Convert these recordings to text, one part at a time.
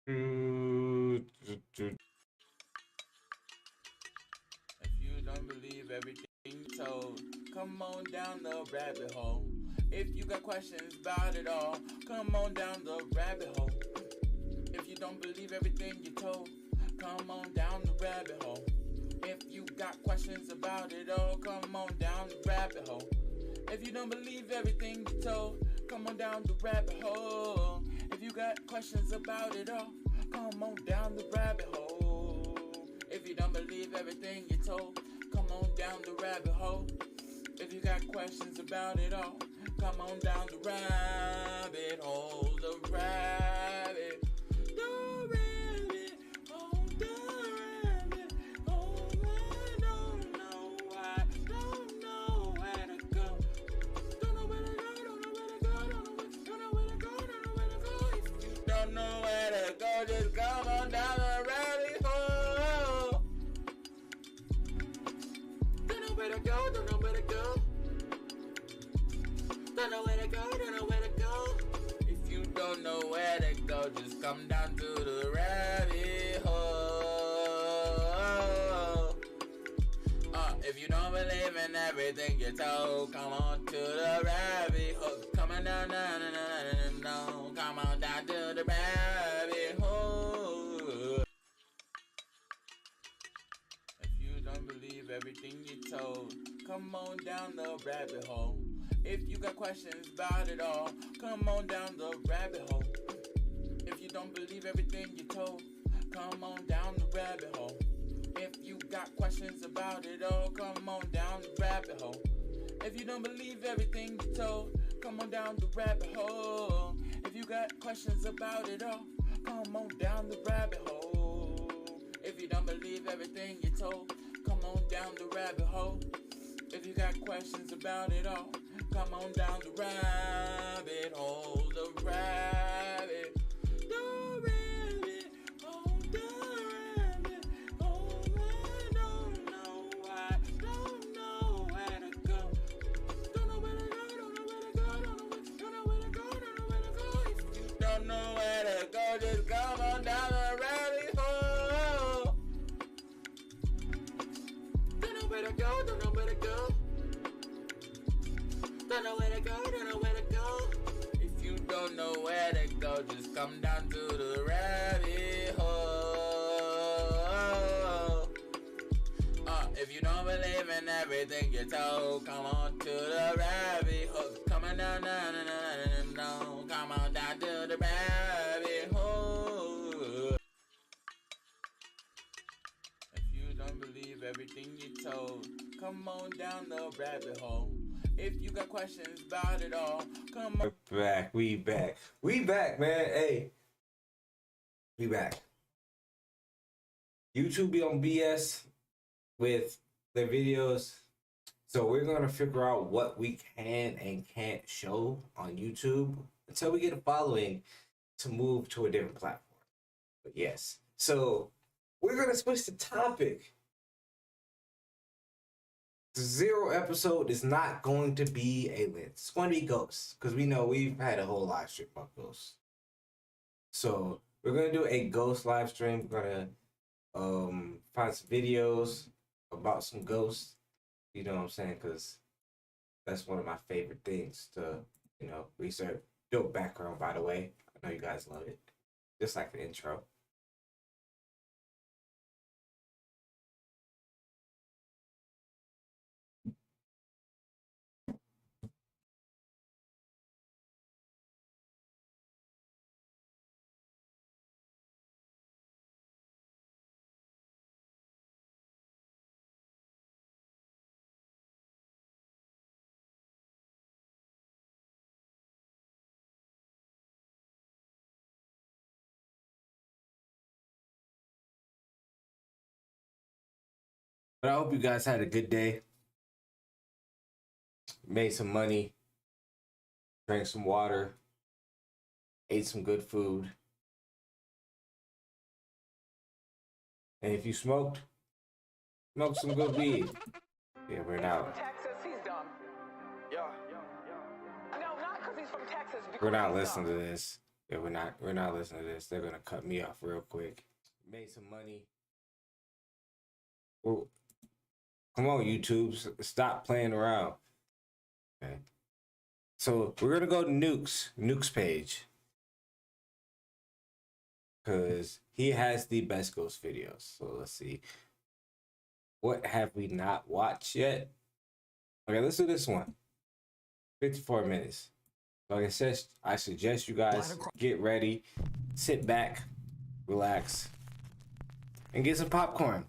If you don't believe everything you told, come on down the rabbit hole. If you got questions about it all, come on down the rabbit hole. If you don't believe everything you told, come on down the rabbit hole. If you got questions about it all, come on down the rabbit hole. If you don't believe everything you told, come on down the rabbit hole. If you got questions about it all, come on down the rabbit hole. If you don't believe everything you told, come on down the rabbit hole. If you got questions about it all, come on down the rabbit hole. The rabbit hole, the rabbit hole. I don't know, I don't know where to go. Don't know where to go, don't know where to go, don't know where to go, don't know where to go. If you don't know where to go, just come on down the rabbit hole. Don't know where to go, don't know where to go. Don't know where to go, don't know where to go. If you don't know where to go, just come down to the rabbit hole. If you don't believe in everything you're told, come on to the rabbit hole. Come on down, come on down to the rabbit hole. If you don't believe everything you're told, come on down the rabbit hole. If you got questions about it all, come on down the rabbit hole. If you don't believe everything you're told, come on down the rabbit hole. If you got questions about it all, come on down the rabbit hole. If you don't believe everything you're told, come on down the rabbit hole. If you got questions about it all, come on down the rabbit hole. If you don't believe everything you're told, come on down the rabbit hole. If you got questions about it all, come on down the rabbit hole. The rabbit hole, the rabbit hole, the rabbit hole. I don't know, I don't know where to go. Don't know where to go, don't know where to go, don't know where to go, don't know where to go. If you don't know where to go, just come on down the rabbit hole. Don't know where to go, don't know where to go. Don't know where to go, don't know where to go. If you don't know where to go, just come down to the rabbit hole. If you don't believe in everything you're told, come on to the rabbit hole. Come on down, come on down to the rabbit hole. If you don't believe everything you're told, come on down the rabbit hole. If you got questions about it all, come on. We back, man. Hey, we back. YouTube be on BS with their videos, so we're gonna figure out what we can and can't show on YouTube until we get a following to move to a different platform. But yes, so we're gonna switch the topic. The 0 episode is not going to be a list. It's going to be ghosts, because we know we've had a whole live stream about ghosts. So we're going to do a ghost live stream. We're going to find some videos about some ghosts. You know what I'm saying? Because that's one of my favorite things to, research. Dope background, by the way. I know you guys love it. Just like the intro. But I hope you guys had a good day. Made some money. Drank some water. Ate some good food. And if you smoked, smoke some good weed. Yeah, we're not. Texas, he's dumb. Yeah. No, not because he's from Texas. We're not listening to this. Yeah, we're not listening to this. They're gonna cut me off real quick. Made some money. Well, come on, YouTube, stop playing around. Okay. So we're gonna go to Nuke's page, because he has the best ghost videos. So let's see. What have we not watched yet? Okay, let's do this one. 54 minutes. Like I said, I suggest you guys get ready, sit back, relax, and get some popcorn.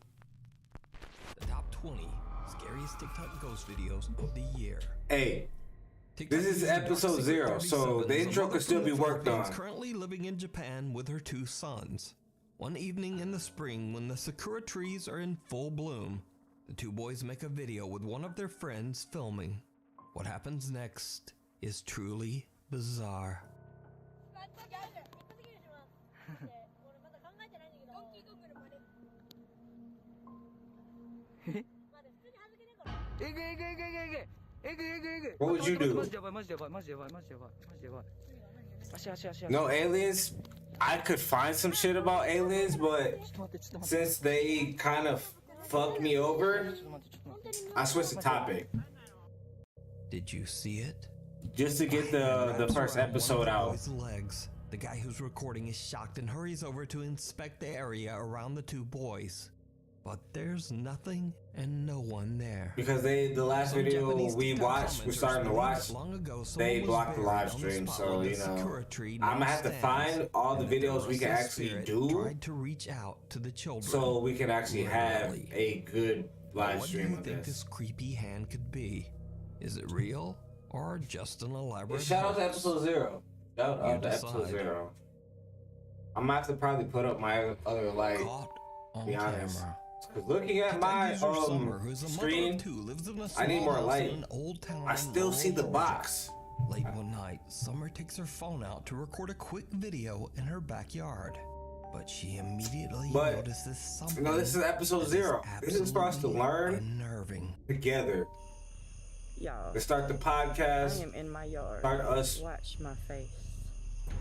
The top 20 scariest TikTok ghost videos of the year. Hey, TikTok this is episode 0, so the intro could still be worked on. Currently living in Japan with her 2 sons. One evening in the spring, when the sakura trees are in full bloom, the 2 boys make a video with one of their friends filming. What happens next is truly bizarre. What would you do? No aliens? I could find some shit about aliens, but since they kind of fucked me over, I switched the topic. Did you see it? Just to get the first episode out. Legs. The guy who's recording is shocked and hurries over to inspect the area around the 2 boys. But there's nothing and no one there. Because the last video we watched, we're starting to watch, they blocked the live stream, so you know, I'm gonna have to find all the videos we can actually do, to reach out to the children, so we can actually have a good live stream of this. What do you think this creepy hand could be? Is it real or just an elaborate? Shout out to episode 0. Shout out to episode 0. I'm gonna have to probably put up my other light. Be honest. Because looking at my screen, I need more light. I still see the box. Late one night, Summer takes her phone out to record a quick video in her backyard. But she immediately notices something. No, this is episode 0. This is for us to learn together. To start the podcast, I am in my yard. start us Watch my face.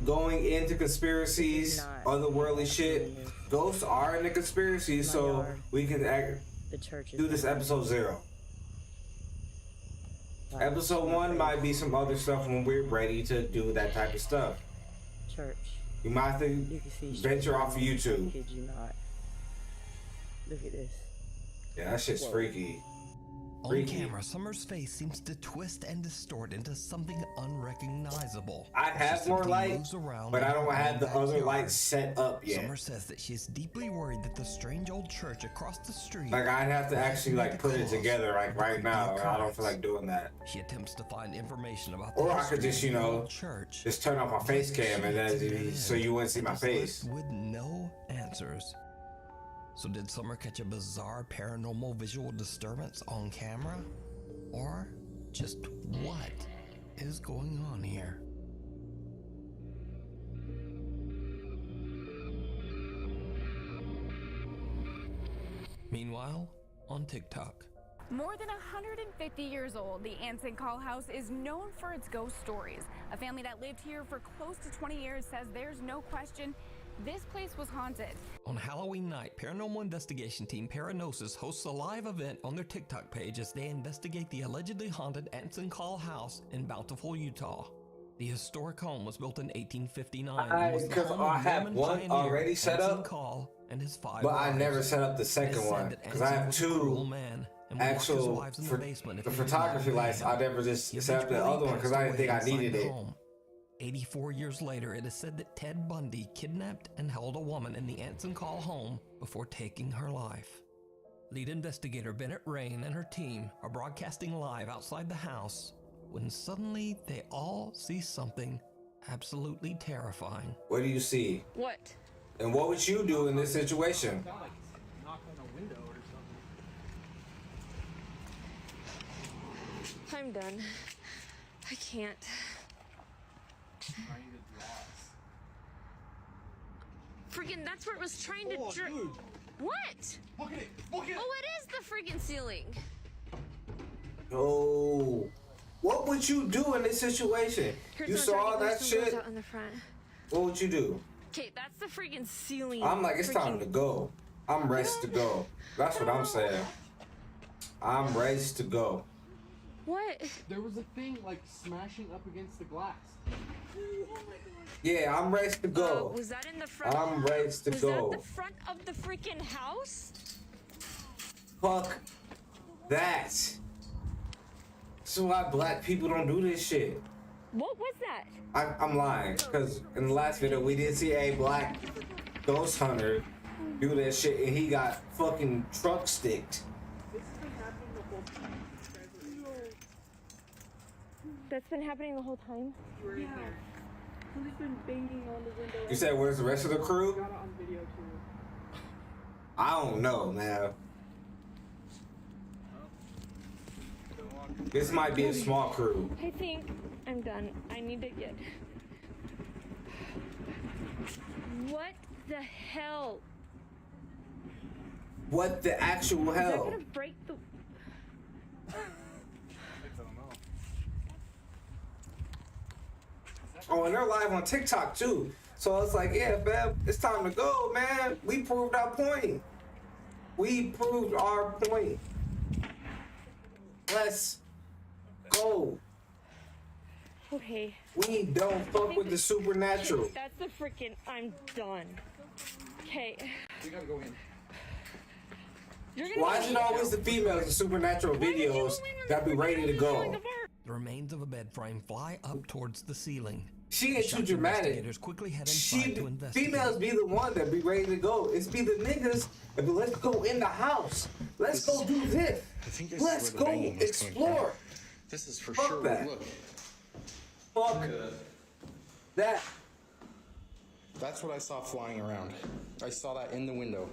going into conspiracies, otherworldly shit. Ghosts are in the conspiracy, so we can do this episode 0. Episode 1 might be some other stuff when we're ready to do that type of stuff. Church. You might have to venture off of YouTube. Kid you not. Look at this. Yeah, that shit's freaky. On camera, Summer's face seems to twist and distort into something unrecognizable. I have more light, but I don't have the other lights set up yet. Summer says that she's deeply worried that the strange old church across the street... Like, I'd have to actually, like, put it together, like, right now. I don't feel like doing that. She attempts to find information about or I could just, you know, just turn off my face cam and then so you wouldn't see my face. With no answers. So did Summer catch a bizarre paranormal visual disturbance on camera? Or just what is going on here? Meanwhile, on TikTok. More than 150 years old, the Anson Call House is known for its ghost stories. A family that lived here for close to 20 years says there's no question this place was haunted. On Halloween night, paranormal investigation team Paranosis hosts a live event on their TikTok page as they investigate the allegedly haunted Anson Call House in Bountiful, Utah. The historic home was built in 1859. Because I have one already set up, and his 5 but I never set up the second one because I have 2 actual the photography lights. I never just set up the other one because I didn't think I needed it. 84 years later, it is said that Ted Bundy kidnapped and held a woman in the Anson Call home before taking her life. Lead investigator Bennett Rain and her team are broadcasting live outside the house when suddenly they all see something absolutely terrifying. What do you see? What? And what would you do in this situation? Knock on a window or something. I'm done. I can't. Trying to draw. Freaking, that's where it was trying to Dude. What? Look at it! Look at it! Oh, it is the freaking ceiling. Oh, what would you do in this situation? Here's You what I'm saw trying to that do, some doors shit? out in the front. What would you do? Okay, that's the freaking ceiling. I'm like, it's time to go. I'm ready to go. That's what I'm saying. I'm ready to go. What? There was a thing like smashing up against the glass. Yeah, I'm ready to go. Was that in the front? I'm ready to Was go. that the front of the freaking house? Fuck that. This is why black people don't do this shit. What was that? I'm lying, because in the last video we did see a black ghost hunter do that shit and he got fucking truck sticked. That's been happening the whole time? Yeah. Somebody's been banging on the window. You said where's the rest of the crew? Got it on video too. I don't know, man. This might be a small crew. I think I'm done. I need to get... What the hell? What the actual Is that hell? gonna break the... Oh, and they're live on TikTok too. So it's like, yeah, fam, it's time to go, man. We proved our point. We proved our point. Let's go. Okay. We don't fuck with the supernatural. That's the freaking... I'm done. Okay. We gotta go in. You're gonna Why is it always the females in supernatural videos that be ready to go? The remains of a bed frame fly up towards the ceiling. She ain't too Shocked dramatic. investigators quickly head inside to investigate. Females be the one that be ready to go. It's be the niggas that be, let's go in the house. Let's go do this. Let's go explore. This is for Fuck sure. that. Look, Fuck that. that's what I saw flying around. I saw that in the window.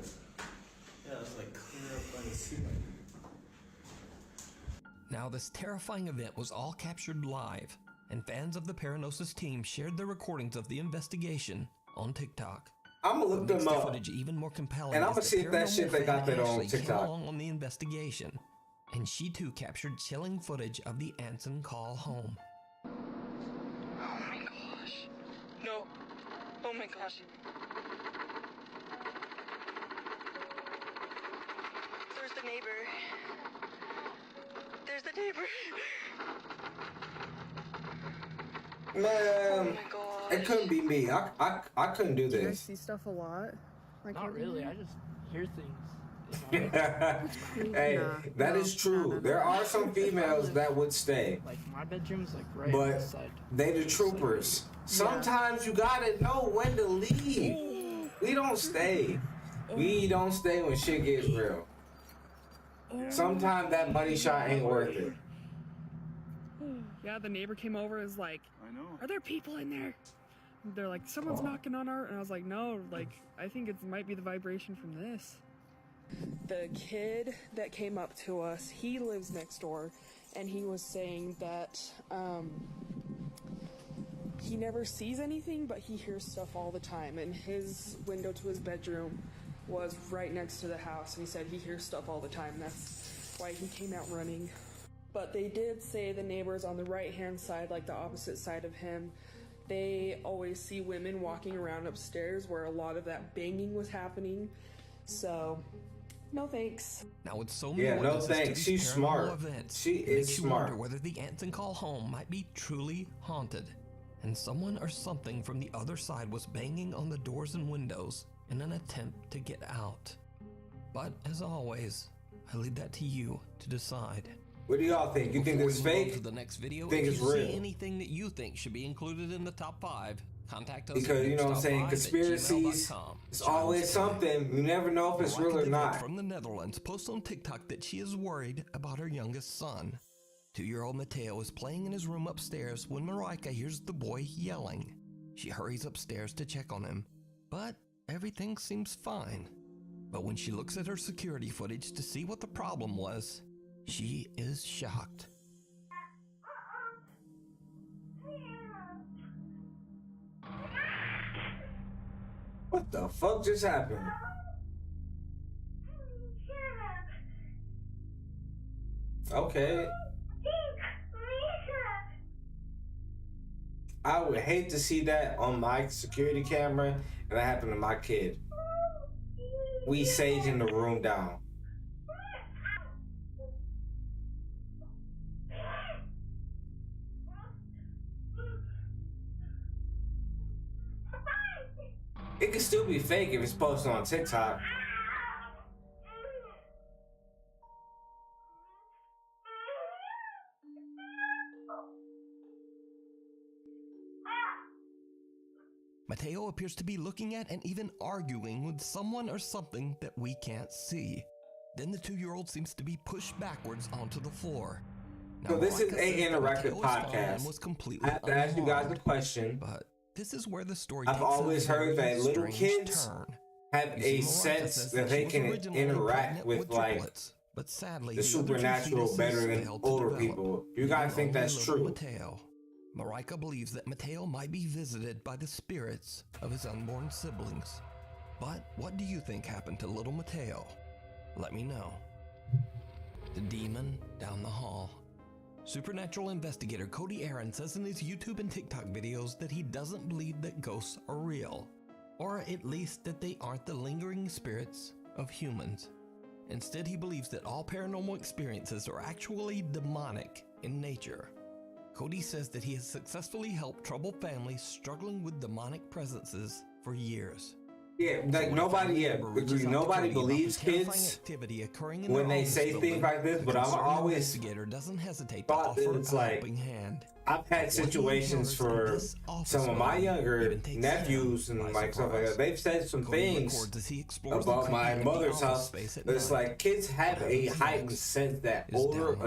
Yeah, it's like clear up by the ceiling. Now, this terrifying event was all captured live, and fans of the Paranosis team shared their recordings of the investigation on TikTok. I'm gonna look What makes them the up. footage even more compelling And I'm is gonna the see if that shit paranormal they got fan that on Ashley came TikTok. along on the investigation, and she too captured chilling footage of the Anson call home. Oh my gosh. No. Oh my gosh. There's the neighbor. There's the neighbor. Man, Oh my gosh. it couldn't be me. I couldn't do Do you guys this. see stuff a lot? Like Not every really. day? I just hear things. Hey, Nah, that no, is true. no. There are some females that would stay, Like my bedroom's like right on but this side. they the troopers. Sometimes you gotta know when to leave. We don't stay. We don't stay when shit gets real. Sometimes that money shot ain't worth it. Yeah, the neighbor came over and was like, I know. are there people in there? They're like, someone's knocking on our... And I was like, no, like, I think it might be the vibration from this. The kid that came up to us, he lives next door, and he was saying that he never sees anything, but he hears stuff all the time. And his window to his bedroom was right next to the house, and he said he hears stuff all the time. That's why he came out running. But they did say the neighbors on the right-hand side, like the opposite side of him, they always see women walking around upstairs where a lot of that banging was happening. So, no thanks. Now, with so many Yeah, no witnesses to thanks. these She's paranormal smart. events, She it is makes you smart. wonder whether the Anson call home might be truly haunted, and someone or something from the other side was banging on the doors and windows in an attempt to get out. But as always, I leave that to you to decide. What do y'all think? You think Before this we move on fake? to the next video, Think if it's you real? see anything that you think should be included in the top 5, contact us. Because you know what I'm saying, conspiracies. It's always something. You never know if it's real or not. From the Netherlands posts on TikTok that she is worried about her youngest son. 2-year-old Mateo is playing in his room upstairs when Marika hears the boy yelling. She hurries upstairs to check on him, but everything seems fine. But when she looks at her security footage to see what the problem was, she is shocked. What the fuck just happened? Okay. I would hate to see that on my security camera, and that happened to my kid. We saging the room down. It can still be fake if it's posted on TikTok. Mateo appears to be looking at and even arguing with someone or something that we can't see. Then the 2-year-old seems to be pushed backwards onto the floor. So this is an interactive podcast. I have to ask you guys a question. But this is where the story I've always heard that little kids have a sense that they can interact with like but sadly, the supernatural better than older people. You guys think that's true? Mateo. Marika believes that Mateo might be visited by the spirits of his unborn siblings. But what do you think happened to little Mateo? Let me know. The demon down the hall. Supernatural investigator Cody Aaron says in his YouTube and TikTok videos that he doesn't believe that ghosts are real, or at least that they aren't the lingering spirits of humans. Instead, he believes that all paranormal experiences are actually demonic in nature. Cody says that he has successfully helped troubled families struggling with demonic presences for years. Yeah, like nobody believes kids when they say things like this, but I've always thought that it's like, I've had situations for some of my younger nephews and like stuff like that. They've said some things about my mother's house. It's like kids have a heightened sense that older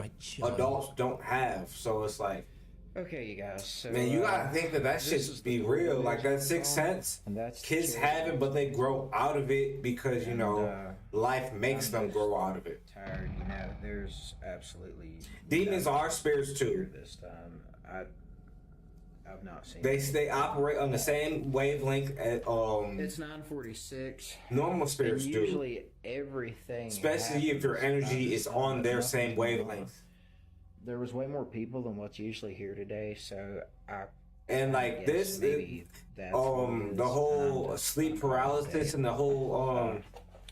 adults don't have. So it's like, okay, you guys. So, man, you gotta think that shit should be real. Like that sixth sense, kids have it, but they grow out of it because you know life makes them grow out of it. Tired, you know. There's absolutely demons are spirits too. This time, I've not seen. They operate on the same wavelength at It's 9:46. Normal spirits and do. Usually everything. Especially if your energy is on their same wavelength. There was way more people than what's usually here today, so the whole sleep paralysis and the whole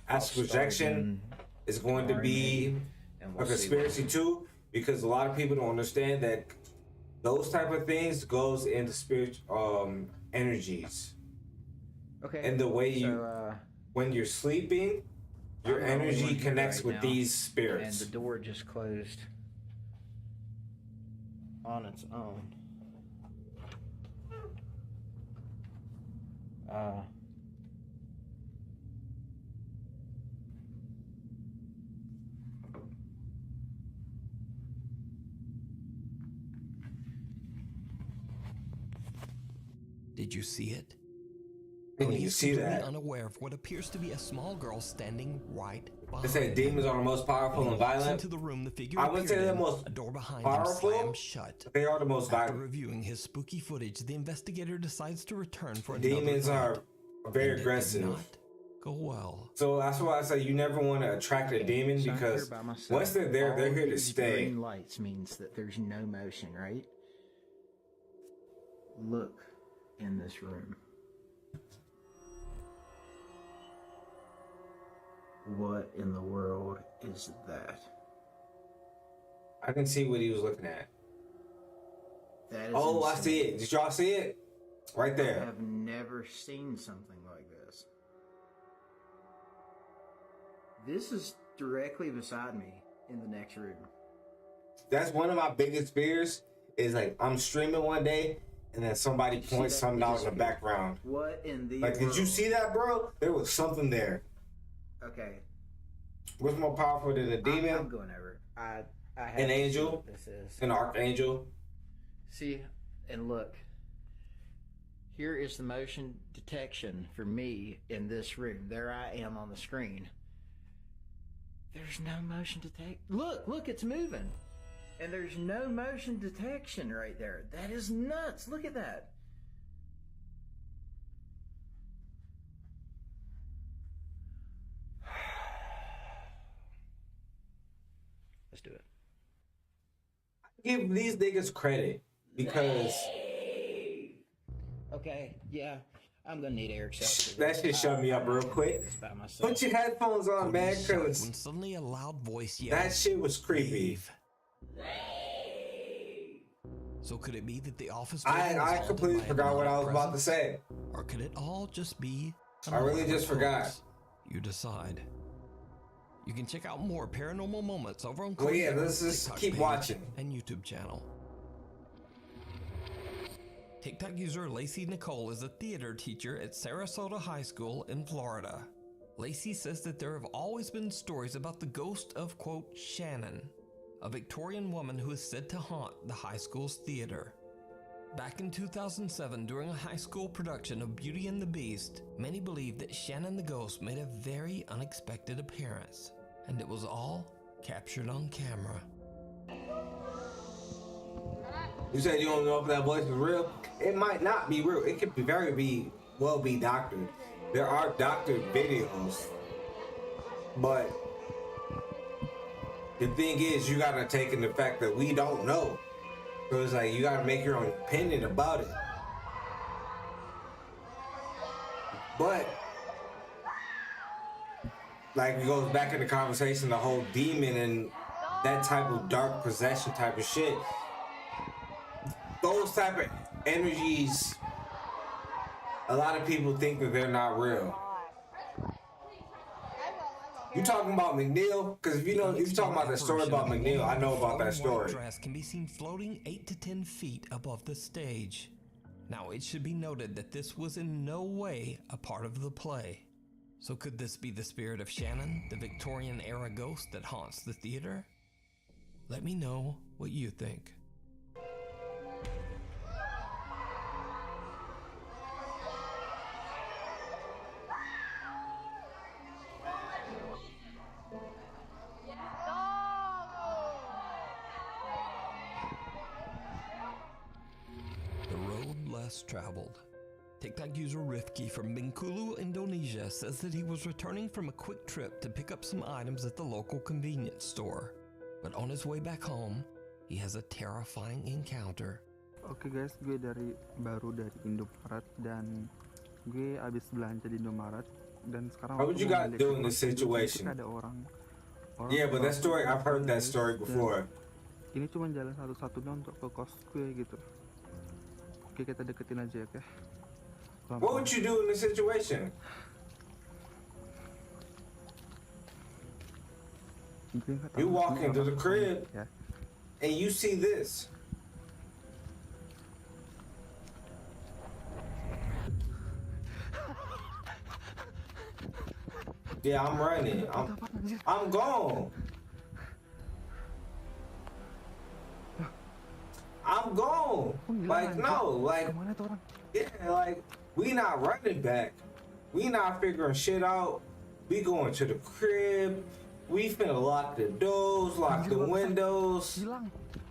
astral projection is going to be a conspiracy too, because a lot of people don't understand that those type of things goes into spiritual energies. Okay. And the way when you're sleeping, your energy connects with these spirits. And the door just closed on its own. Did you see it? Didn't you see that? Unaware of what appears to be a small girl standing right behind. They say demons are the most powerful and violent. Into the room, the figure I wouldn't say they're the most a door behind powerful. him slammed shut. They are the most violent. After reviewing his spooky footage, the investigator decides to return for demons are very aggressive. Not go well. So that's why I say you never want to attract a demon, because once they're there, they're here to stay. Green lights means that there's no motion, right? Look in this room. What in the world is that? I can see what he was looking at. That is insane. I see it. Did y'all see it? Right there. I have never seen something like this. This is directly beside me in the next room. That's one of my biggest fears, is like I'm streaming one day and then somebody points something out in the background. What in the world? Did you see that, bro? There was something there. Okay. What's more powerful than a demon? I'm going over. I have an angel. This is an archangel. See, and look. Here is the motion detection for me in this room. There I am on the screen. There's no motion detection. Look, it's moving. And there's no motion detection right there. That is nuts. Look at that. Let's do it. Give these niggas credit because Okay, yeah, I'm gonna need Eric's help. That shit shut me up real quick. By myself. Put your headphones on, man, When cause suddenly a loud voice yelled, that shit was creepy. So could it be that the office I completely forgot what I was about to say. Or could it all just be I really just forgot. You decide. You can check out more paranormal moments over on Well, yeah, Cody's let's just TikTok keep page watching. and YouTube channel. TikTok user Lacey Nicole is a theater teacher at Sarasota High School in Florida. Lacey says that there have always been stories about the ghost of, quote, Shannon, a Victorian woman who is said to haunt the high school's theater. Back in 2007, during a high school production of Beauty and the Beast, many believed that Shannon the ghost made a very unexpected appearance, and it was all captured on camera. You said you don't know if that voice is real? It might not be real. It could be well be doctored. There are doctored videos, but the thing is, you gotta take in the fact that we don't know. So it's like you gotta make your own opinion about it. But like it goes back in the conversation, the whole demon and that type of dark possession type of shit. Those type of energies, a lot of people think that they're not real. You talking about McNeil? Because if you know, if you're talking about that story about McNeil, I know about that story. Dress can be seen floating 8 to 10 feet above the stage. Now, it should be noted that this was in no way a part of the play. So could this be the spirit of Shannon, the Victorian era ghost that haunts the theater? Let me know what you think. Traveled. TikTok user Rifki from Bengkulu, Indonesia says that he was returning from a quick trip to pick up some items at the local convenience store. But on his way back home, he has a terrifying encounter. Oke guys, gue baru dari Indomaret dan gue abis belanja di Indomaret dan sekarang how would you guys do in this situation? Ada orang yeah, but that story, I've heard that story before. Ini cuma jalan satu-satunya untuk ke kos gue gitu. Oke, kita deketin aja ya, oke? What would you do in this situation? You walk into the crib and you see this. Yeah, I'm running. I'm gone. I'm gone. Like, no, like, yeah, like, we not running back. We not figuring shit out. We going to the crib. We finna lock the doors, lock the windows,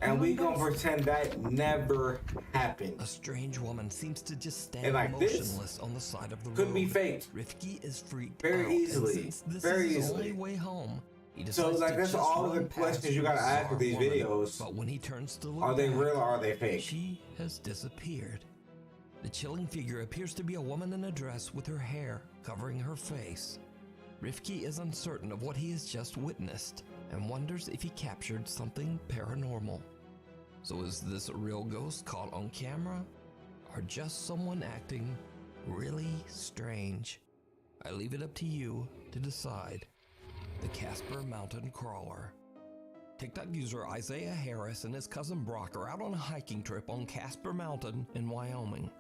and we gonna pretend that never happened. A strange woman seems to just stand and like motionless on the side of the could road. be faked. Rifki is freaked very out, easily. And since this Very is his easily. only way home, So like that's all the questions you gotta ask with these videos. But when he turns to look are they back, real or are they fake? She has disappeared. The chilling figure appears to be a woman in a dress with her hair covering her face. Rifki is uncertain of what he has just witnessed and wonders if he captured something paranormal. So is this a real ghost caught on camera or just someone acting really strange? I leave it up to you to decide. The Casper Mountain Crawler. TikTok user Isaiah Harris and his cousin Brock are out on a hiking trip on Casper Mountain in Wyoming.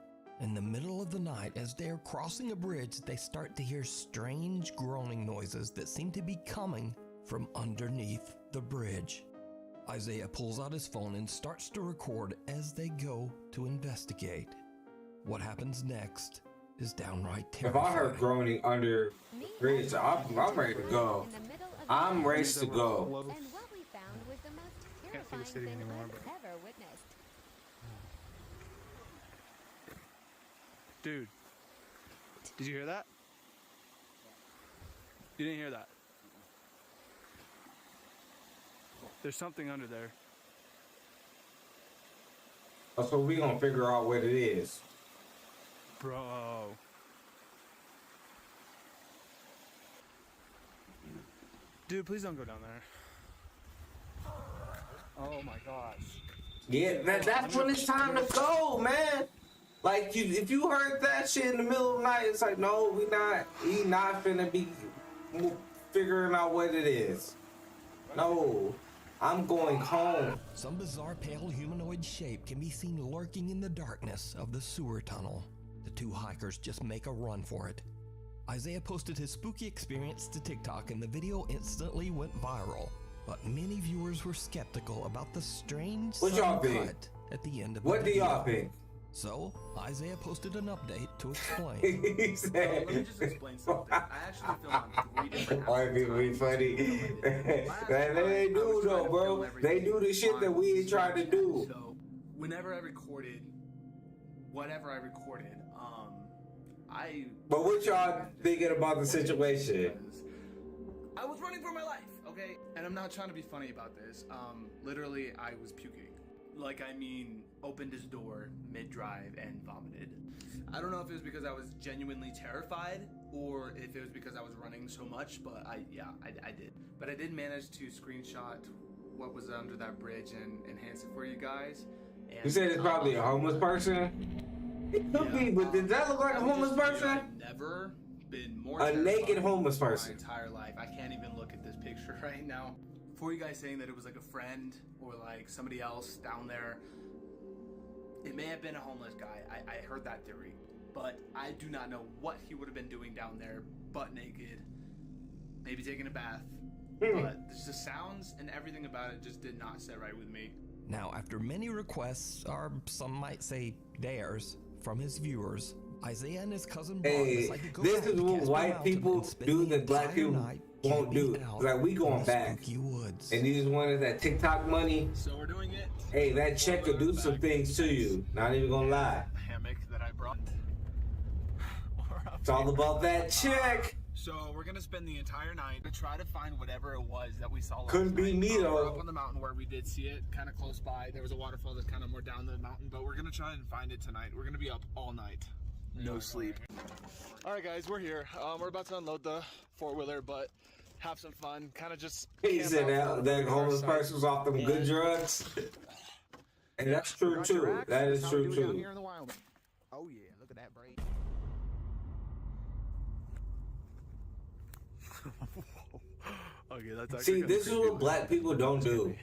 In the middle of the night, as they are crossing a bridge, they start to hear strange groaning noises that seem to be coming from underneath the bridge. Isaiah pulls out his phone and starts to record as they go to investigate. What happens next is downright terrifying. If I heard groaning under the bridge, I'm ready to go. I'm ready to go. And what we found was the most terrifying thing I've ever witnessed. Dude, did you hear that? You didn't hear that? There's something under there. So we gonna figure out what it is. Bro. Dude, please don't go down there. Oh my gosh. Yeah, that's when it's time to go, man. Like, if you heard that shit in the middle of the night, it's like, no, he not finna be figuring out what it is. No, I'm going home. Some bizarre pale humanoid shape can be seen lurking in the darkness of the sewer tunnel. The two hikers just make a run for it. Isaiah posted his spooky experience to TikTok and the video instantly went viral. But many viewers were skeptical about the strange what y'all think? cut at the end of what the video. What do y'all think? So, Isaiah posted an update to explain. He said, let me just explain something. I actually film on 3 different White people be funny. They do though, bro. They do the shit that we ain't trying to do. So, whenever I recorded, whatever I recorded, But what y'all thinking about the situation? I was running for my life, okay? And I'm not trying to be funny about this. Literally, I was puking. Like, I mean, opened his door mid-drive and vomited. I don't know if it was because I was genuinely terrified or if it was because I was running so much, but I did. But I did manage to screenshot what was under that bridge and enhance it for you guys. And you said it's probably a homeless person? It could be, but does that look like a homeless person? I've never been more a naked homeless person. My entire life. I can't even look at this picture right now. For you guys saying that it was like a friend or like somebody else down there, it may have been a homeless guy. I heard that theory, but I do not know what he would have been doing down there, butt naked, maybe taking a bath. But the sounds and everything about it just did not sit right with me. Now, after many requests, or some might say dares, from his viewers, Isaiah and his cousin Bob decided to go this back is to what Casper white Mountain people and spend do the that black entire people night won't do. camping out Like, we going in the back. spooky woods. And these wanted that TikTok money. So we're doing it. Hey, that check could do some things to you. Not even gonna lie. Hammock that I brought. It's all about that check. So we're gonna spend the entire night to try to find whatever it was that we saw last Couldn't be night. me We're though. up on the mountain where we did see it, kind of close by. There was a waterfall that's kind of more down the mountain, but we're gonna try and find it tonight. We're gonna be up all night, no sleep. All right, guys, we're here. We're about to unload the four-wheeler, but have some fun. Kind of just. He said that homeless person was off them good drugs. And that's true too. That is true too. Oh yeah, look at that braid. Okay, that's See, this is what black people don't do.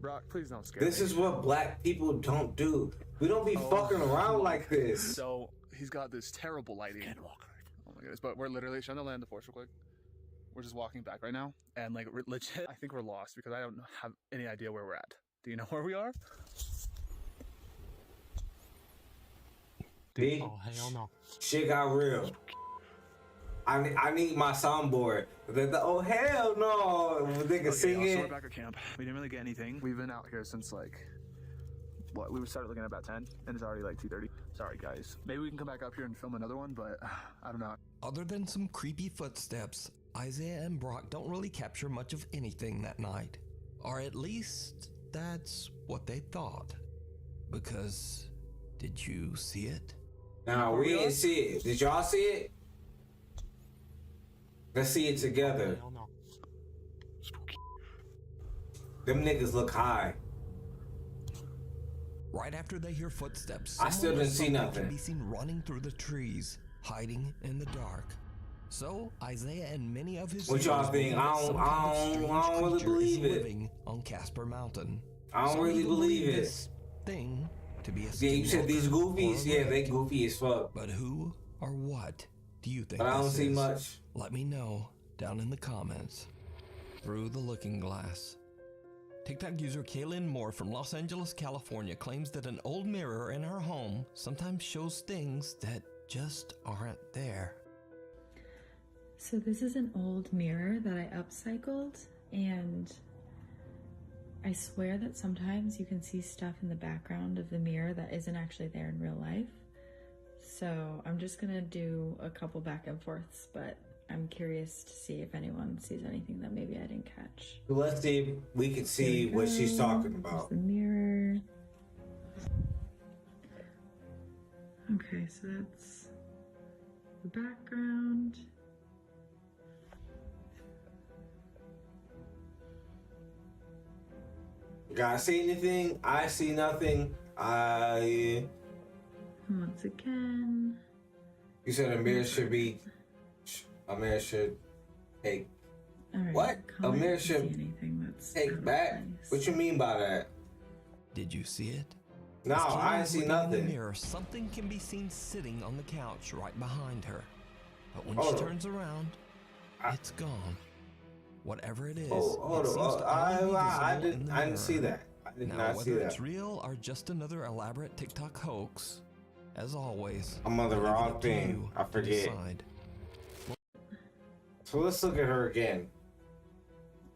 Brock, please don't scare me. This is what black people don't do. We don't be fucking around like this. So he's got this terrible lighting. Oh my goodness! But we're literally trying to land the force real quick. We're just walking back right now, and like we're legit, I think we're lost because I don't have any idea where we're at. Do you know where we are? B, Oh hell no! shit got real. I need my soundboard. Oh hell no! They can sing So it. we're back at camp. We didn't really get anything. We've been out here since like what? We started looking at about 10, and it's already like 2:30. Sorry guys. Maybe we can come back up here and film another one, but I don't know. Other than some creepy footsteps, Isaiah and Brock don't really capture much of anything that night. Or at least, that's what they thought. Because, did you see it? Nah, we didn't see it. Did y'all see it? Let's see it together. Hell no. Them niggas look high. Right after they hear footsteps, I still someone or didn't see something nothing. can be seen running through the trees, hiding in the dark. So Isaiah and many of his What y'all viewers think? believe I that don't- some kind of I don't strange really creature believe is it. living on Casper Mountain. I don't Some really even believe it. this thing to be a Yeah, you said these skinwalker goofies? or a Yeah, they wraith. goofy as fuck. But who or what do you think But I don't this see is? much. Let me know down in the comments. Through the Looking Glass. TikTok user Kaylin Moore from Los Angeles, California claims that an old mirror in her home sometimes shows things that just aren't there. So this is an old mirror that I upcycled, and I swear that sometimes you can see stuff in the background of the mirror that isn't actually there in real life. So I'm just gonna do a couple back and forths, but I'm curious to see if anyone sees anything that maybe I didn't catch. Let's see if we can see what she's talking about. There's the mirror. Okay, so that's the background. Guys, see anything? I see nothing. Once again. You said a mirror should be. A mirror should take. Right, what? A mirror should take back? place. What you mean by that? Did you see it? No, As Kayla I didn't is see looking in the nothing. mirror, something can be seen sitting on the couch right behind her. But when Hold she on. turns around, it's gone. Whatever it is, Hold it seems on. to only be I visible in the didn't see mirror. that. I did Now, not see whether that. it's real or just another elaborate TikTok hoax, as always, I'm on the I'll leave it wrong up to thing. you I to forget. decide. So let's look at her again.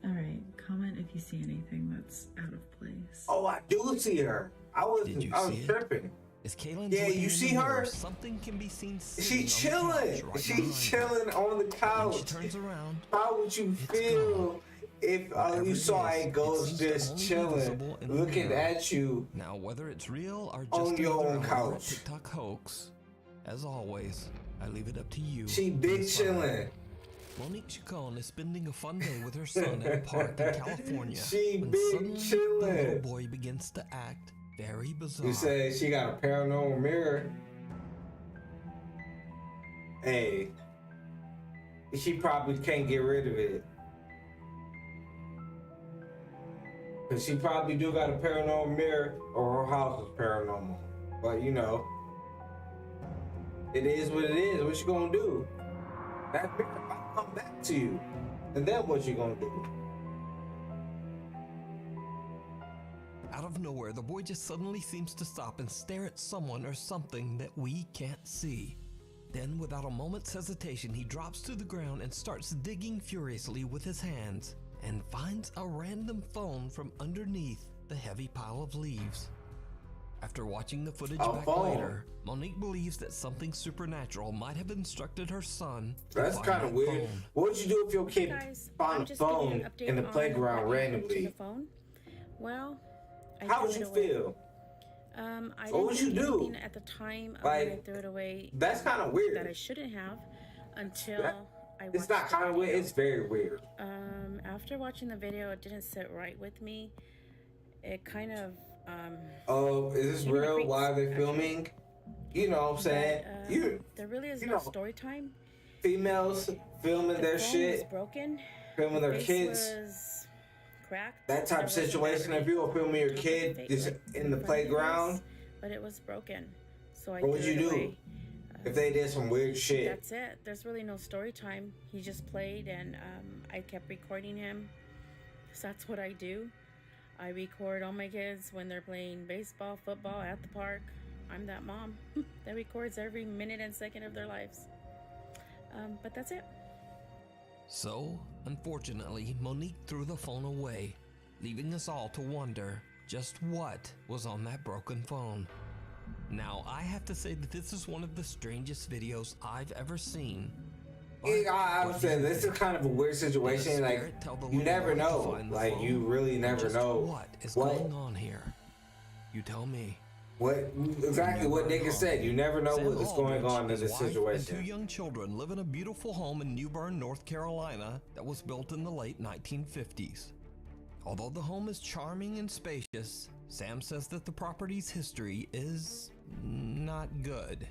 Alright, comment if you see anything that's out of place. Oh, I do see her. I was Did you was see it? tripping. Is Kaylin Yeah, looking you in see the mirror, her? Something can be seen She sitting on the chilling. couch right She's behind her. chilling on the When couch. she turns around, How would you feel if Whatever you it saw is, a it ghost seems to just only be chilling, visible in the looking mirror. at you Now, whether it's real or just on your another own elaborate couch? TikTok hoax, as always, I leave it up to you. She to big decide. chilling. Monique Chacon is spending a fun day with her son in a park in California. She when big suddenly chilling. the little boy begins to act very bizarre. You said she got a paranormal mirror. Hey, she probably can't get rid of it. Cause she probably do got a paranormal mirror, or her house is paranormal. But you know, it is what it is. What you gonna do? That mirror might come back to you, and then what you gonna do? Out of nowhere, the boy just suddenly seems to stop and stare at someone or something that we can't see. Then, without a moment's hesitation, he drops to the ground and starts digging furiously with his hands and finds a random phone from underneath the heavy pile of leaves. After watching the footage A back phone. later, Monique believes that something supernatural might have instructed her son to That's find kind of that weird. phone. What would you do if your kid Guys, found I'm a just giving you phone an update in the on playground what happened to randomly? the phone. Well, I How threw would it you away. feel? I What would didn't you think do? anything at the time. Like, I threw it away. that's kinda weird. That I shouldn't have until I watched It's not the kind of weird. video. It's very weird. After watching the video, it didn't sit right with me. It kind of Oh, is this Give me the real? creeps, Why are they filming? You know what I'm saying? there really is you no know, story time. Females filming The their phone shit, was broken. filming The their face kids. was cracked. That type There of was a situation. battery If you were filming your on top of kid the face, just like, in the front of the playground, face, but it was broken. So I what would threw you it do? away. If they did some weird shit. That's it. There's really no story time. He just played, and I kept recording him. So that's what I do. I record all my kids when they're playing baseball, football at the park. I'm that mom that records every minute and second of their lives. But that's it. So, unfortunately, Monique threw the phone away, leaving us all to wonder just what was on that broken phone. Now, I have to say that this is one of the strangest videos I've ever seen. Yeah, I would say this is kind of a weird situation. Like, you never know. Like, you really never know What is going on here? You tell me. What exactly what nigga said. You never know Sam what is going Aldridge, on in his this wife, and situation. 2 young children live in a beautiful home in New Bern, North Carolina that was built in the late 1950s. Although the home is charming and spacious, Sam says that the property's history is not good.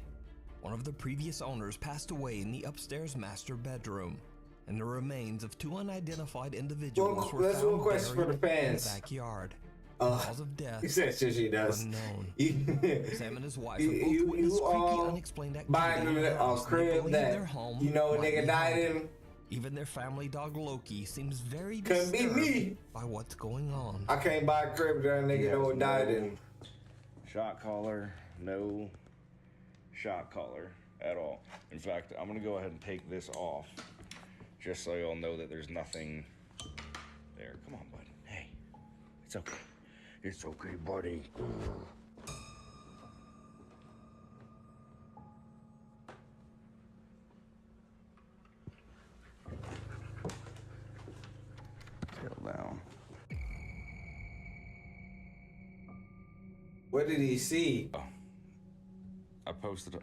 One of the previous owners passed away in the upstairs master bedroom, and the remains of 2 unidentified individuals were Let's do a found question for the buried in fans. the backyard. The cause of death He said shit she does. unknown. You, Sam and his wife have both witnessed you creepy, all unexplained buying activity in them the a house, and they crib believe that their home you know a might nigga be died haunted. in. Even their family dog Loki seems very Couldn't be disturbed me. by what's going on. I can't buy a crib that a nigga know what died in. Shot collar, no shot collar at all. In fact, I'm gonna go ahead and take this off just so y'all know that there's nothing there. Come on, bud. Hey, it's okay. It's okay, buddy. Settle down. What did he see? I posted it.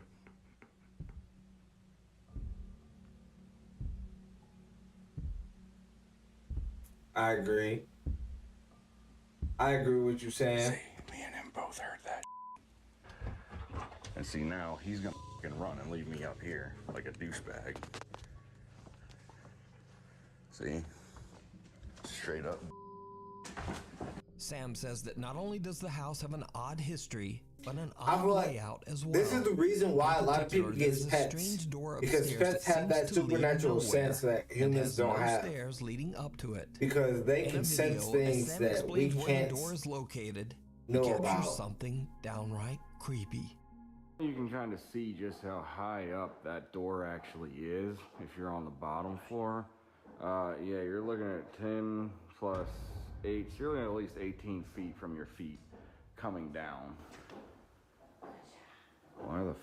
I agree. I agree with you saying. See, me and him both heard that. And see, now he's gonna fucking run and leave me up here like a douchebag. See? Straight up. Sam says that not only does the house have an odd history, but an I odd feel like layout as well. this is the reason why a lot of people get There's a pets. strange door Because upstairs pets have that seems to lead supernatural nowhere sense that and humans has don't no have. stairs leading up to it. Because they In can a sense video, as things Sam that we explains where can't the door is located, know he captures about. something downright creepy. You can kind of see just how high up that door actually is if you're on the bottom floor. Yeah, you're looking at 10 plus 8, so you're looking at least 18 feet from your feet coming down. Why the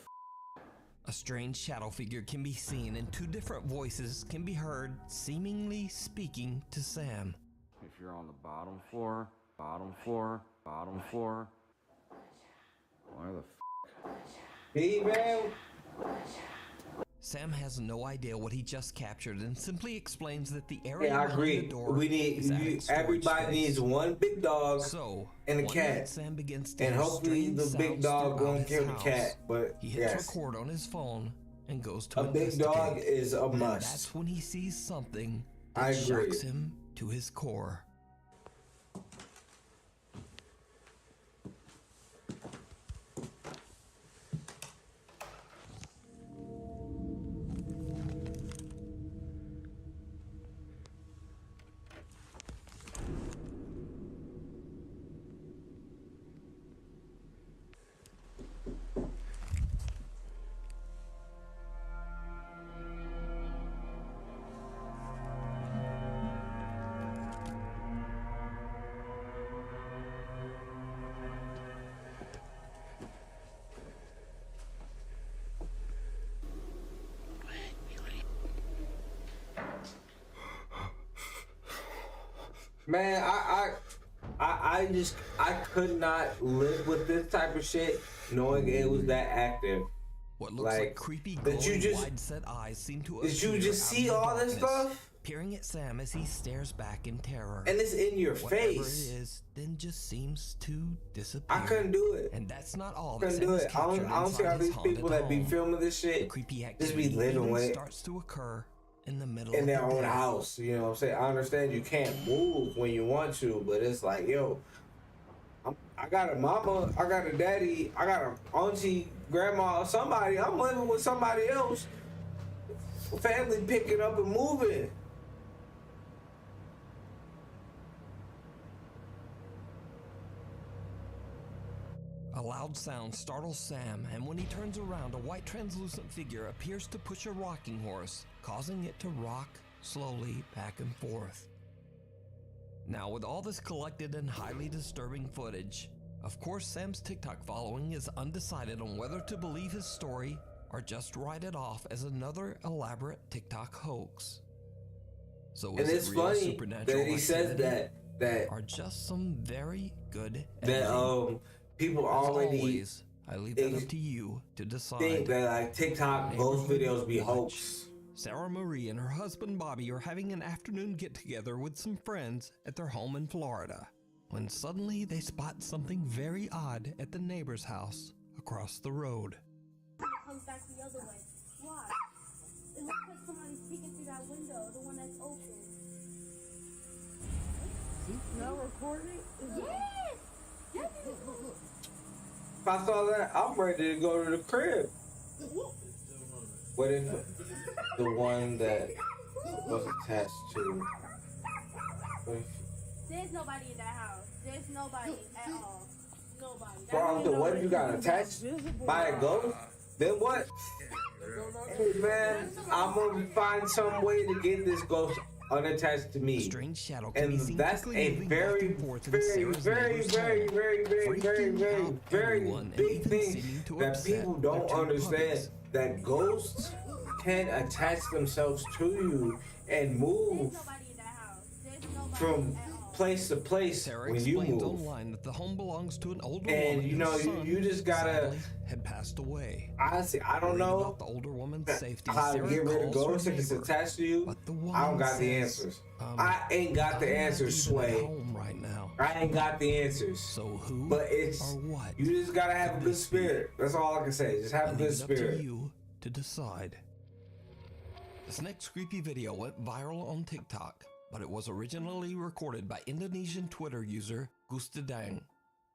A strange shadow figure can be seen and two different voices can be heard seemingly speaking to Sam. If you're on the bottom floor, bottom floor, bottom floor. Why the Hey, man. Sam has no idea what he just captured and simply explains that the area Yeah, I behind agree. the door We need is attic storage everybody space. needs one big dog So, and a one cat. night Sam begins to And hear hopefully strange the big sounds dog throughout won't his kill the house. cat. But He hits yes, record on his phone and goes to a big investigate. dog is a And must. that's when he sees something I that agree. shocks him to his core. Man, I could not live with this type of shit knowing it was that active. What looks like creepy that you glowing just wide-set eyes seem to did you appear just out see of the all this darkness, stuff? peering at Sam as he stares back in terror. And it's in your Whatever face. it is, then just seems to disappear. I couldn't do it. And that's not all. Couldn't that do Sam it. has I don't captured see how inside his these people haunted that be home. filming this The shit creepy just activity be living even with it starts to occur in the middle in of their the own day. house. You know what I'm saying? I understand you can't move when you want to, but it's like, yo, I got a mama, I got a daddy, I got a auntie, grandma, somebody. I'm living with somebody else. Family picking up and moving. A loud sound startles Sam, and when he turns around, a white translucent figure appears to push a rocking horse, causing it to rock slowly back and forth. Now, with all this collected and highly disturbing footage, of course Sam's TikTok following is undecided on whether to believe his story or just write it off as another elaborate TikTok hoax. So And is it's it real funny supernatural that he says activity, that or just some very good that editing? people As already always, I leave that up to you to decide. think that like TikTok both videos be hoax. Sarah Marie and her husband Bobby are having an afternoon get-together with some friends at their home in Florida, when suddenly they spot something very odd at the neighbor's house across the road. Comes back the other way. Why? It looks like somebody's peeking through that window, the one that's open. Now recording? Yes! Yes! If I saw that, I'm ready to go to the crib. What if the one that was attached to? What if, There's nobody in that house. There's nobody at all. Nobody. bro, so what if you got attached by a ghost? Then what? Hey man, I'm gonna find some way to get this ghost unattached to me. Strange shadow can And be seen that's quickly a moving very, back and forth in very, Sarah's very, neighbor's very, home, very, very, very, freaking very, out very everyone and big even thing seeming to that upset people their don't two understand. puppies. That ghosts can attach themselves to you and move There's nobody in that house. There's nobody from at all. place to place Sarah when you explains move. online that the home belongs to an older And woman you know, whose son, you just gotta. sadly, had passed away. Honestly, I don't Worried know about the older woman's safety. how to Sarah get rid of calls her ghosts if it's neighbor, attached to you. but the I don't woman got the says, answers. I ain't got the I'm not answers, even at Sway. home right now. I ain't got the answers. So who But it's or what? you just gotta have a could good this spirit. That's all I can say. Just have a I good leave it up to spirit. you to decide. This next creepy video went viral on TikTok, but it was originally recorded by Indonesian Twitter user Gustadang.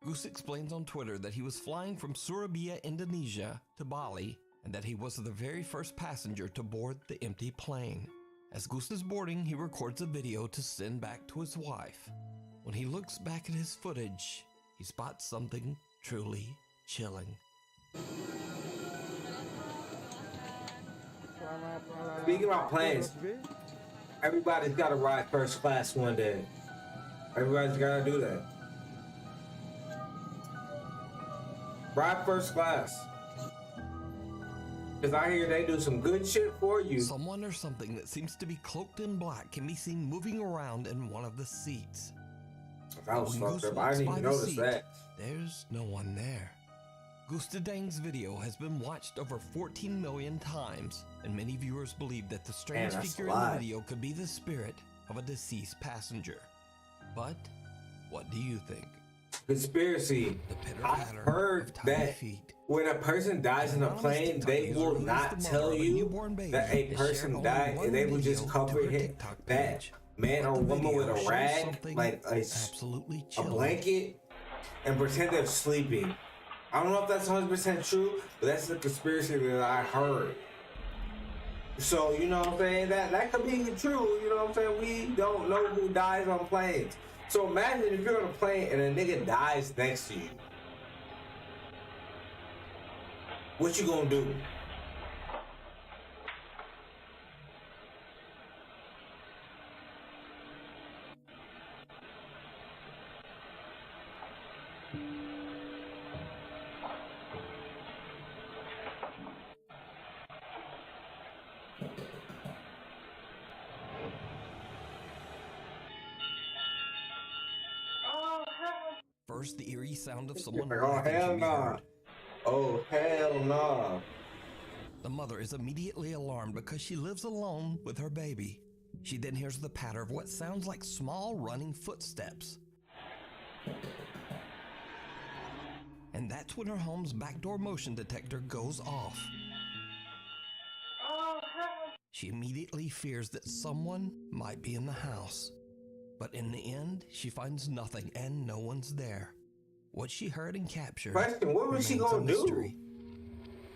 Gus explains on Twitter that he was flying from Surabaya, Indonesia to Bali, and that he was the very first passenger to board the empty plane. As Gus is boarding, he records a video to send back to his wife. When he looks back at his footage, he spots something truly chilling. Speaking about planes, everybody's gotta ride first class one day. Everybody's gotta do that. Ride first class. Cause I hear they do some good shit for you. Someone or something that seems to be cloaked in black can be seen moving around in one of the seats. That was When fucked Gus up. I walks didn't by even the notice seat, that. There's no one there. Gustadang's video has been watched over 14 million times, and many viewers believe that the strange that's figure a in the lot. video could be the spirit of a deceased passenger. But what do you think? Conspiracy. I've heard that when a person dies in a plane, they will not tell you that a person died, and they will just cover that man or woman with a rag, like a blanket, and pretend they're sleeping. I don't know if that's 100% true, but that's the conspiracy that I heard. So, you know what I'm saying? That could be true, you know what I'm saying? We don't know who dies on planes. So imagine if you're on a plane and a nigga dies next to you. What you gonna do? First, the eerie sound of someone Oh, laughing hell can be nah. heard. Oh, hell nah. The mother is immediately alarmed because she lives alone with her baby. She then hears the patter of what sounds like small running footsteps. And that's when her home's backdoor motion detector goes off. She immediately fears that someone might be in the house. But in the end, she finds nothing and no one's there. What she heard and captured. Question, what was she remains a gonna do? mystery.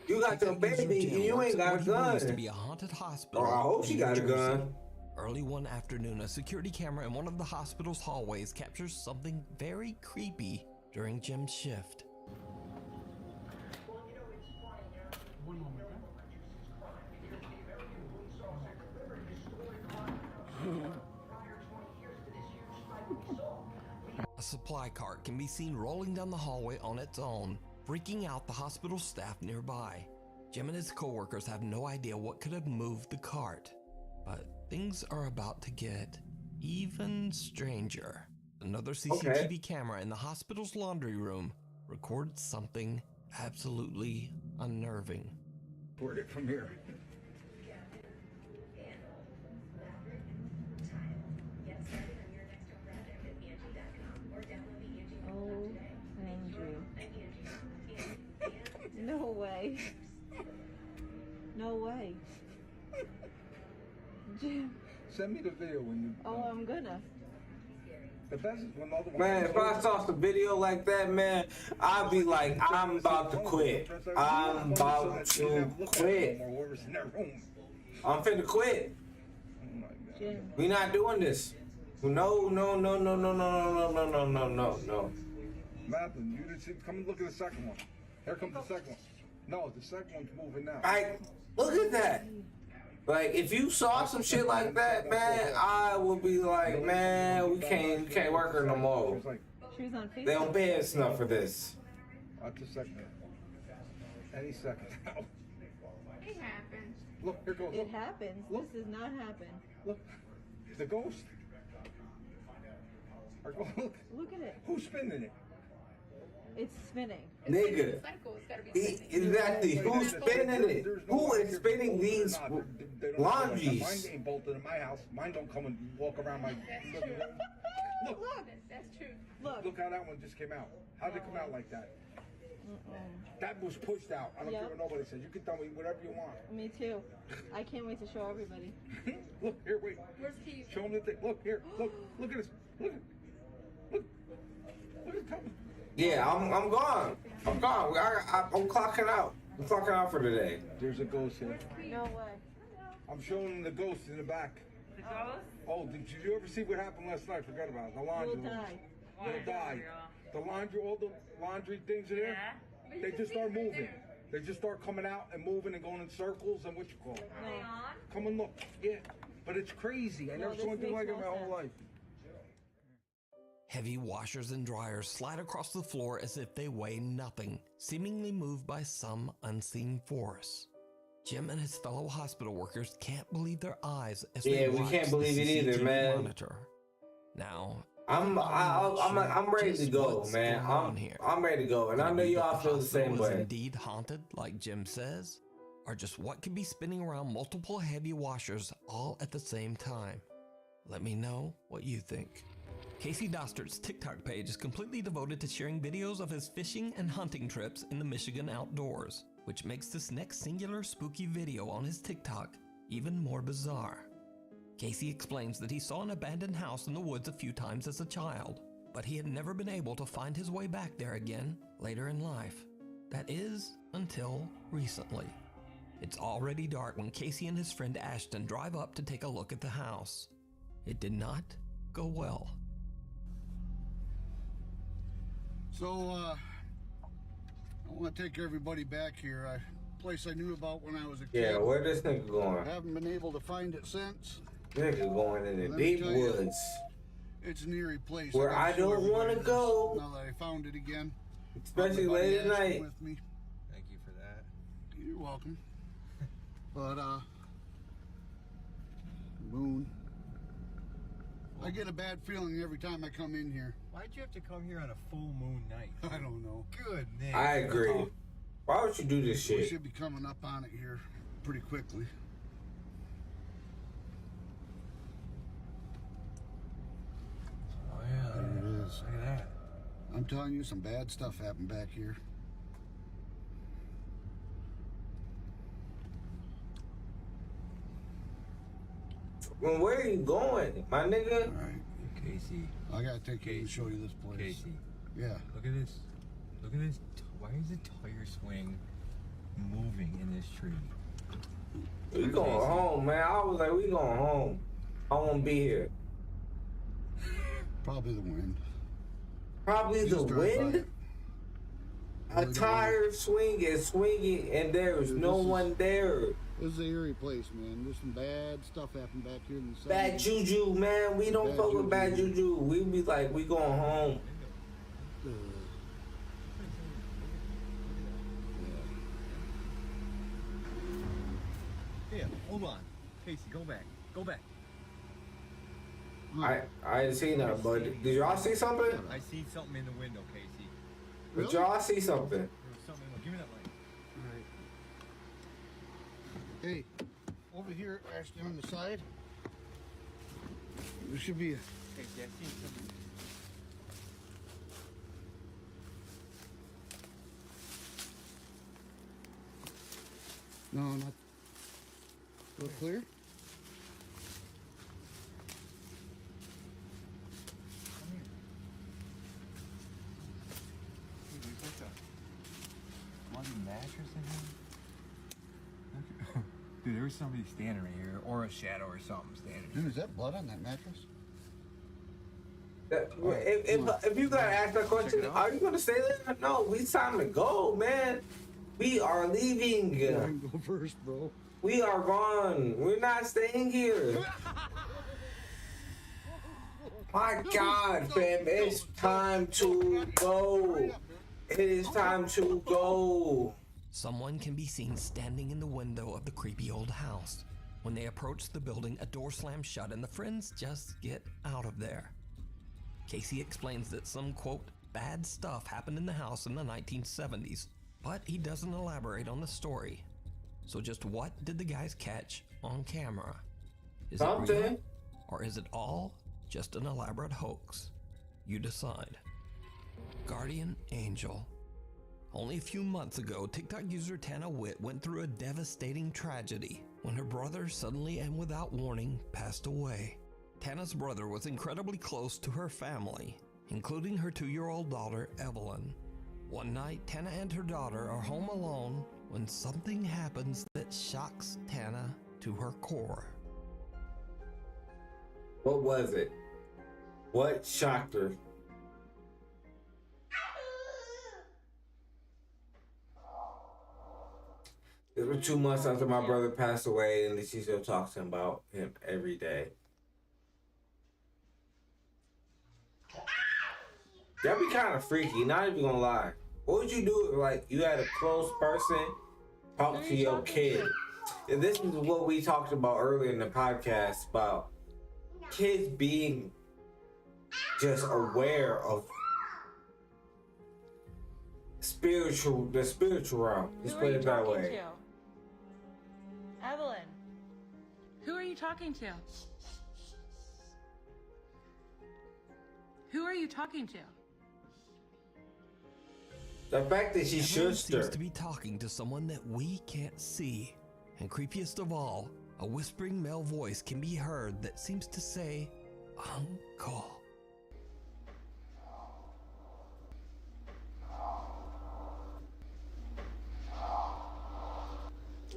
You got your baby and you ain't got a What he believes to gun. be a haunted hospital. Or I hope she in got a New Jersey. gun. Early one afternoon, a security camera in one of the hospital's hallways captures something very creepy during Jim's shift. A supply cart can be seen rolling down the hallway on its own, freaking out the hospital staff nearby. Jim and his coworkers have no idea what could have moved the cart, but things are about to get even stranger. Another CCTV camera in the hospital's laundry room records something absolutely unnerving. Record it from here. Oh, Andrew. No way. No way. Jim. Send me the video when you. Oh, I'm gonna. The best is when all the Man, if I saw some video like that, man, I'd be like, I'm about to quit. I'm about to quit. I'm finna quit. Jim. We not doing this. No. Madeline, you didn't see. Come and look at the second one. Here comes the second one. No, the second one's moving now. Like, look at that. Like, if you saw some shit like that, man, I would be like, man, we can't work her no more. She was on Facebook. They don't pay us enough for this. Watch the second one. Any second now. It happens. Look, here goes. It happens. This does not happen. Look, the ghost. I go, look. Look at it. Who's spinning it? It's spinning. Nigga. Exactly. Who's spinning it? Who is spinning these laundries? Mine ain't bolted in my house. Mine don't come and walk around my living room. Look. That's true. Look how that one just came out. How did it come out like that? That was pushed out. I don't care what nobody says. You can tell me whatever you want. Me too. I can't wait to show everybody. Look, here, wait. Where's Keith? Show them the thing. Look, here. Look at this. Look at this. Yeah, I'm gone. I'm gone. I'm clocking out. I'm clocking out for today. There's a ghost here. No way. I'm showing them the ghost in the back. The ghost? Oh, did you ever see what happened last night? Forgot about it. The laundry. Will die. The laundry, all the laundry things are there. Yeah. They just start moving. They just start coming out and moving and going in circles and what you call it. Are they on? Come and look. Yeah. But it's crazy. I never saw anything like it in my whole life. Heavy washers and dryers slide across the floor as if they weigh nothing, seemingly moved by some unseen force. Jim and his fellow hospital workers can't believe their eyes as they watch we can't believe it either, man. Monitor. Now, I'm ready to go, man. I'm ready to go, and I know you all feel the same way. Indeed haunted, like Jim says, or just what could be spinning around multiple heavy washers all at the same time? Let me know what you think. Casey Dostert's TikTok page is completely devoted to sharing videos of his fishing and hunting trips in the Michigan outdoors, which makes this next singular spooky video on his TikTok even more bizarre. Casey explains that he saw an abandoned house in the woods a few times as a child, but he had never been able to find his way back there again later in life. That is, until recently. It's already dark when Casey and his friend Ashton drive up to take a look at the house. It did not go well. So, I want to take everybody back here. A place I knew about when I was a kid. Yeah, where this nigga going? I haven't been able to find it since. Nigga going in the deep woods. It's an eerie place. Where I don't want to go. Now that I found it again. Especially late at night. With me. Thank you for that. You're welcome. But, moon. I get a bad feeling every time I come in here. Why'd you have to come here on a full moon night? I don't know. Good, Nick. I agree. Why would you do this shit? We should be coming up on it here pretty quickly. Oh yeah, there it is. Look at that. I'm telling you, some bad stuff happened back here. Well, where are you going, my nigga? All right. Casey. I gotta take you and show you this place. Casey. Yeah. Look at this. Look at this. Why is the tire swing moving in this tree? We going home, man. I was like, we going home. I won't be here. Probably the wind. Probably the wind? A tire swing is swinging and there is no one there. This is an eerie place, man. There's some bad stuff happened back here in the bad juju, man. We don't fuck with bad juju. We be like, we going home. Yeah, hold on. Casey, go back. Go back. I didn't see nothing, but did y'all see something? I see something in the window, Casey. Did y'all see something? There was something. Give me that light. Hey, over here, Ashton, on the side, there should be a... Casey, I see something. No, not... Look clear? Come here. Dude, there's like a bloody mattress in here. Dude, there was somebody standing right here, or a shadow or something standing here. Dude, is that blood on that mattress? If you gotta ask that question, are you gonna stay there? No, it's time to go, man. We are leaving. Go first, bro. We are gone. We're not staying here. My God, fam, it's time to go. It is time to go. Someone can be seen standing in the window of the creepy old house. When they approach the building, a door slams shut and the friends just get out of there. Casey explains that some, quote, bad stuff happened in the house in the 1970s, but he doesn't elaborate on the story. So just what did the guys catch on camera? Is it real, or is it all just an elaborate hoax? You decide. Guardian Angel. Only a few months ago, TikTok user Tana Witt went through a devastating tragedy when her brother suddenly and without warning passed away. Tana's brother was incredibly close to her family, including her 2-year-old daughter, Evelyn. One night, Tana and her daughter are home alone when something happens that shocks Tana to her core. What was it? What shocked her? It was 2 months after my brother passed away, and she still talks to him about him every day. That'd be kind of freaky, not even gonna lie. What would you do if, like, you had a close person talk to your kid? And this is what we talked about earlier in the podcast about kids being just aware of the spiritual realm. Let's put it that way. Evelyn, who are you talking to? Who are you talking to? The fact that she Evelyn shushed her. seems to be talking to someone that we can't see. And creepiest of all, a whispering male voice can be heard that seems to say, Uncle.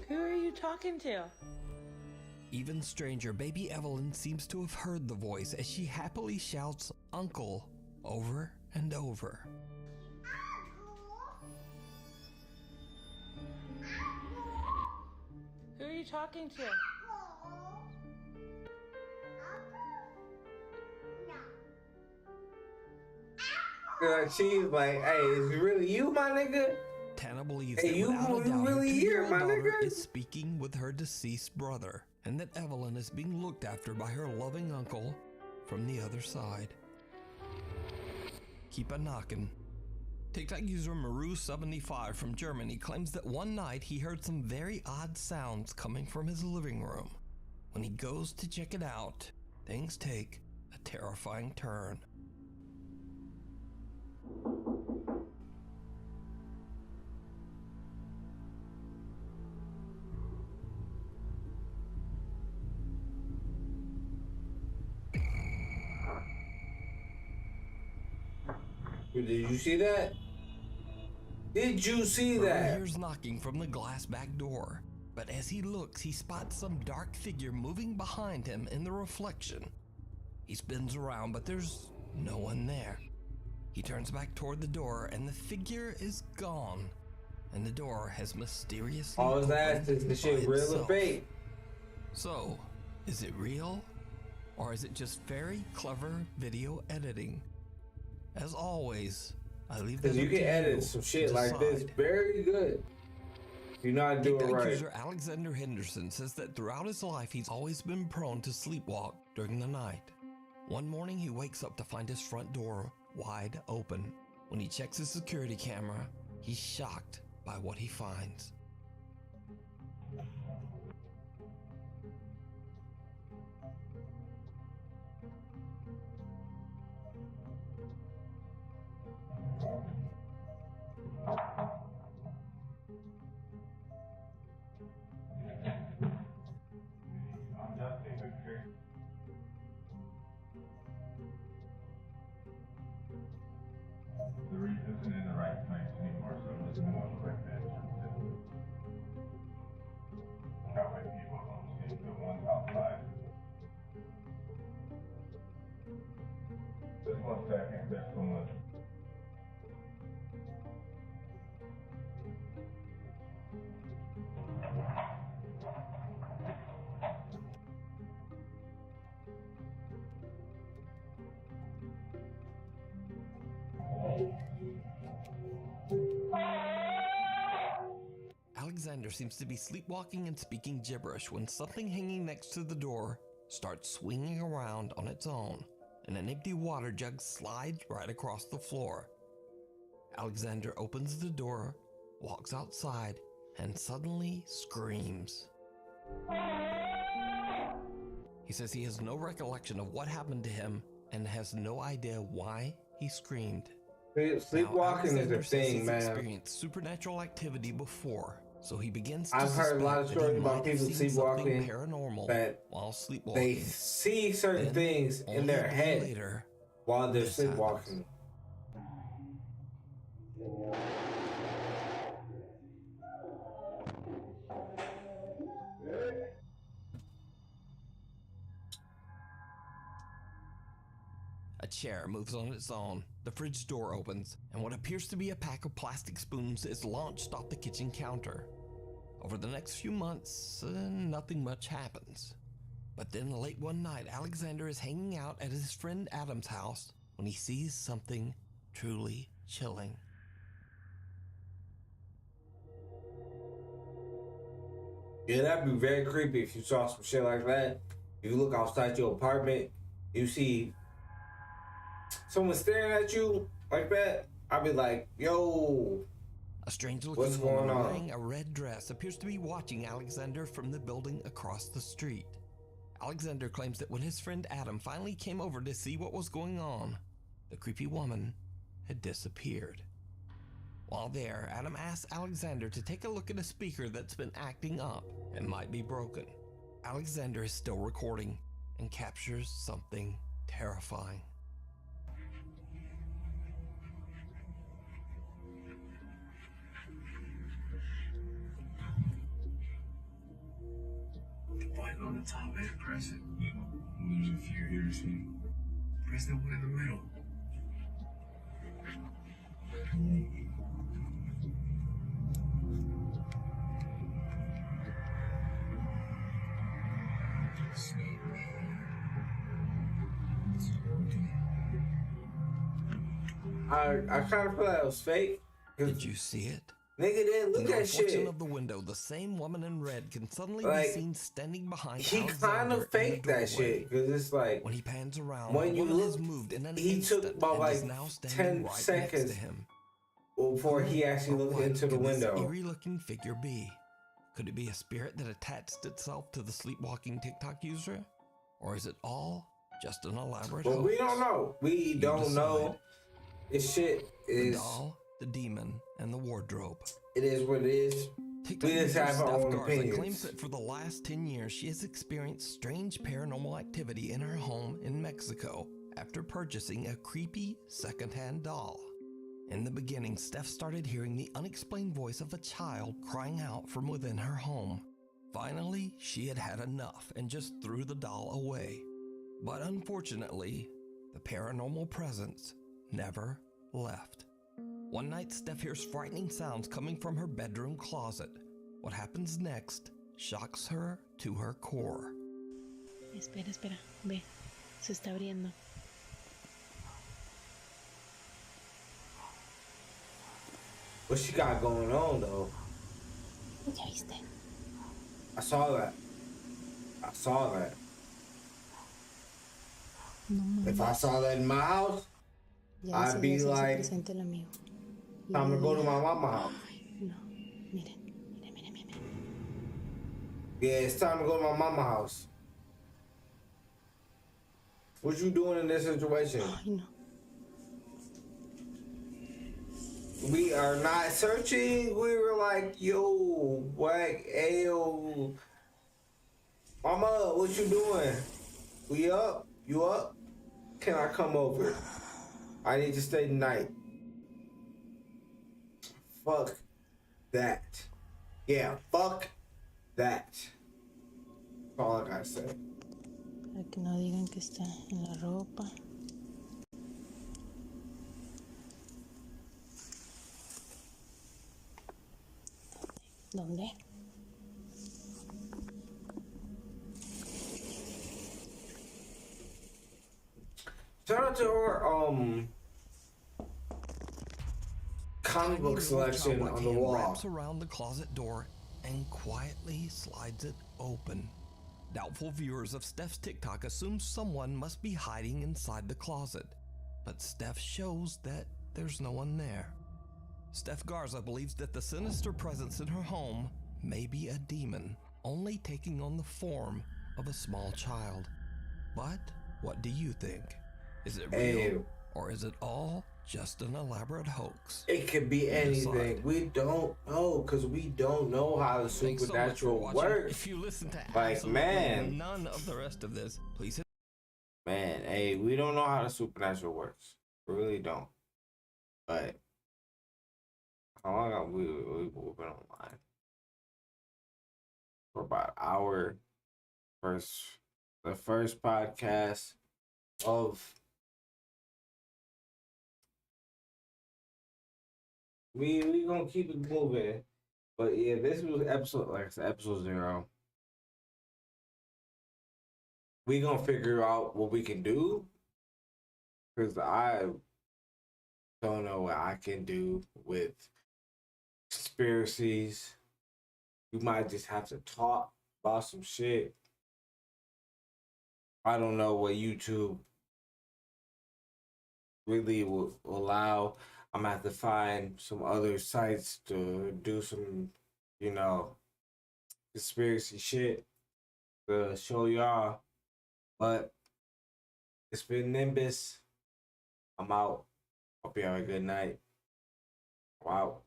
Who are you talking to? Even stranger, baby Evelyn seems to have heard the voice as she happily shouts Uncle over and over. Who are you talking to? She's like, hey, is it really you, my nigga? Tana believes Hey, that you without a doubt, really her here, 2-year-old my daughter nigga? is speaking with her deceased brother, and that Evelyn is being looked after by her loving uncle from the other side. Keep a knocking. TikTok user Maru75 from Germany claims that one night he heard some very odd sounds coming from his living room. When he goes to check it out, things take a terrifying turn. Did you see that? Did you see Maru that? hears knocking from the glass back door, but as he looks, he spots some dark figure moving behind him in the reflection. He spins around, but there's no one there. He turns back toward the door, and the figure is gone, and the door has mysteriously All his opened ass is the shit by real or itself. fake? So, is it real? Or is it just very clever video editing? As always, I leave that Because you up can to edit some shit to like this decide. very good. You know how to do it TikTok right. user Alexander Henderson says that throughout his life, he's always been prone to sleepwalk during the night. One morning, he wakes up to find his front door wide open. When he checks his security camera, he's shocked by what he finds. The reef isn't in the right place anymore, so I'm just going like this. That way people don't see the ones outside. Just 1 second, there's so much. Alexander seems to be sleepwalking and speaking gibberish when something hanging next to the door starts swinging around on its own and an empty water jug slides right across the floor. Alexander opens the door, walks outside, and suddenly screams. He says he has no recollection of what happened to him and has no idea why he screamed. Sleepwalking is a Alexander says thing, he's man. experienced supernatural activity before, so he begins to I've heard a lot of suspect that stories he about might have people seen sleepwalking something paranormal that while sleepwalking. they see certain Then, things in only their a day head later, while they're this sleepwalking. A chair moves on its own, the fridge door opens, and what appears to be a pack of plastic spoons is launched off the kitchen counter. Over the next few months, nothing much happens. But then late one night, Alexander is hanging out at his friend Adam's house when he sees something truly chilling. Yeah, that'd be very creepy if you saw some shit like that. If you look outside your apartment, you see someone staring at you like that, I'd be like, yo, A strange what's looking going woman on? wearing a red dress appears to be watching Alexander from the building across the street. Alexander claims that when his friend Adam finally came over to see what was going on, the creepy woman had disappeared. While there, Adam asks Alexander to take a look at a speaker that's been acting up and might be broken. Alexander is still recording and captures something terrifying. The button on the top, man, press it. There's a few here to see. Press the one in the middle. I kind of feel like it was fake. Did you see it? Nigga didn't look In the at reflection shit. of the window, the same woman in red can suddenly Like, be seen standing behind He Alexander kind in of the faked that doorway. shit because it's like When he pans around, when the you woman has look, moved in an he instant took about and like is now standing 10 right next seconds to him. before he actually Or looked what into the could this window. eerie-looking figure be? Could it be a spirit that attached itself to the sleepwalking TikTok user, or is it all just an elaborate But hoax? we don't know. We You don't know. decide. This shit The is. doll, the demon, and the wardrobe. It is what it is. TikTok We just user have our Steph own Garza opinions. claims that for the last 10 years, she has experienced strange paranormal activity in her home in Mexico after purchasing a creepy secondhand doll. In the beginning, Steph started hearing the unexplained voice of a child crying out from within her home. Finally, she had had enough and just threw the doll away. But unfortunately, the paranormal presence never left. One night, Steph hears frightening sounds coming from her bedroom closet. What happens next shocks her to her core. Espera, espera, ve, se está abriendo. What she got going on though? ¿Ya viste? I saw that. I saw that. No mames. If I saw that in my house, Ya I'd be decidí hacerse like, presente el amigo. Y time to le go to diga, my mama house. No, miren, miren, miren, miren. Yeah, it's time to go to my mama house. What you doing in this situation? Ay, no. We are not searching. We were like, yo, what? Ayo. Mama, what you doing? We up? You up? Can I come over? I need to stay tonight. Fuck that. Yeah, fuck that. That's all I gotta say. Para que no digan que está en la ropa. ¿Dónde? Shout out to her comic book Tiny little selection childlike on the hand wall. wraps around the closet door and quietly slides it open. Doubtful viewers of Steph's TikTok assume someone must be hiding inside the closet, but Steph shows that there's no one there. Steph Garza believes that the sinister presence in her home may be a demon, only taking on the form of a small child. But what do you think? Is it real, or is it all just an elaborate hoax? It could be anything. We don't know, because we don't know how the supernatural works. If you listen to like, man, none of the rest of this, please hit. Man, hey, we don't know how the supernatural works. We really don't. But how long have we've been online? For about an hour. The first podcast of we gonna keep it moving. But yeah, this was episode, like I said, episode 0. We gonna figure out what we can do, because I don't know what I can do with conspiracies. We might just have to talk about some shit. I don't know what YouTube really will allow. I'm gonna have to find some other sites to do some, conspiracy shit to show y'all. But it's been Nimbus. I'm out. Hope you have a good night. Wow.